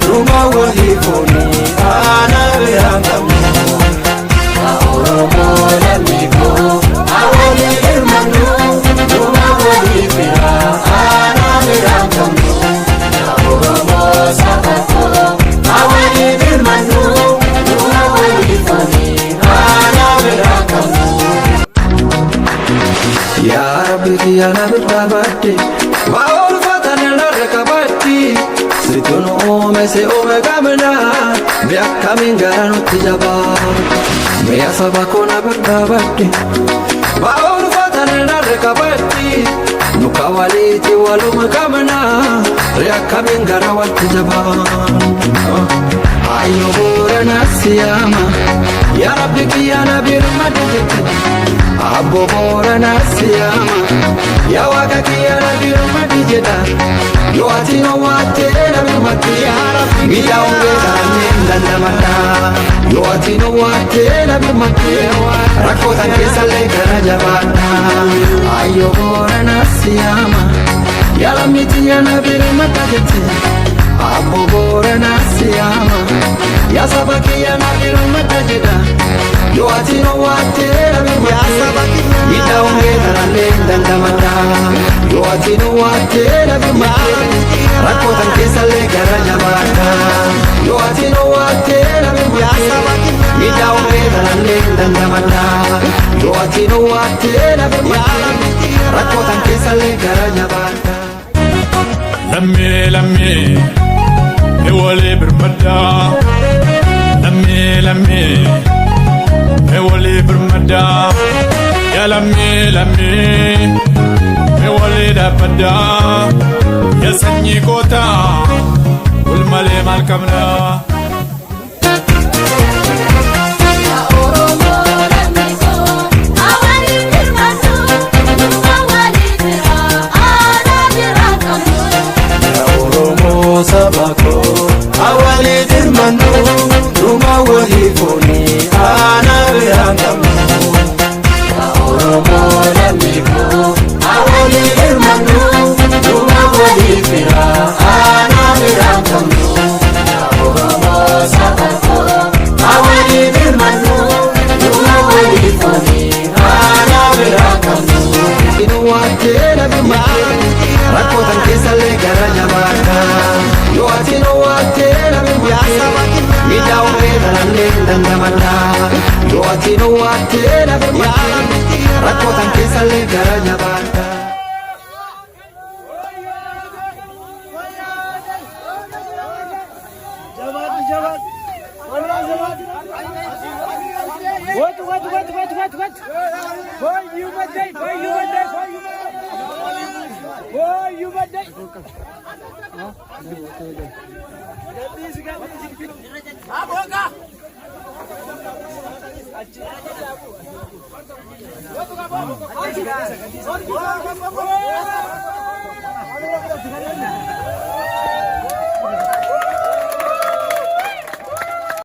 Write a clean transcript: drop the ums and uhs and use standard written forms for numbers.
Numa walifoni ana birangamu Oromo lamiko awali irmanu Numa walifira ana birangamu Oromo sabako awali irmanu Numa walifoni ana birangamu Ya Rabbi ya Nabi Rabbi Baul fatane lakabati Situno mese omegamna Biakka mingara nutti jaba Mea sabako na bardabati Baul fatane lakabati Nuka waliti walumegamna Biakka mingara watti jaba Ayo bora nasiyama Ya Rabbi ya Nabi Rahmat Abbo bora nasiyama Ya wakaki ya Nabi Rahmat jeda Yo atino wate na bimati ya Rabbi Mila ongeza nenda ndamata Yo atino wate na bimati Rakota nkesa leka na jabata Ayo bora nasiyama Ya lamiti ya Nabi Rahmat jete Abbo bora nasiyama Ya sabaki ya Nabi Rahmat jeda Yo atino wate na bimati Mila ongeza nenda ndamata Yo atino wate na bimati Rakota nkesa leka na jabata Yo atino wate na bimati Mila ongeza nenda ndamata Yo atino wate na bimati Rakota nkesa leka na jabata Lammi Ewale birmada Lammi Ewale birmada Ya lammi Ewale dabada Ya sanyi kota Ulmale malkamna Sabako awali dirmanu Numa walifoni ana birangamu Oromo lamiko awali dirmanu Numa walifira ana birangamu Oromo sabako awali dirmanu Numa walifoni ana birangamu Inu wate na bimati Rakota nkesa leka na jabata Yo atino wate na bimati Mida ongeza na nenda ndamata Yo atino wate na bimati Rakota nkesa leka na jabata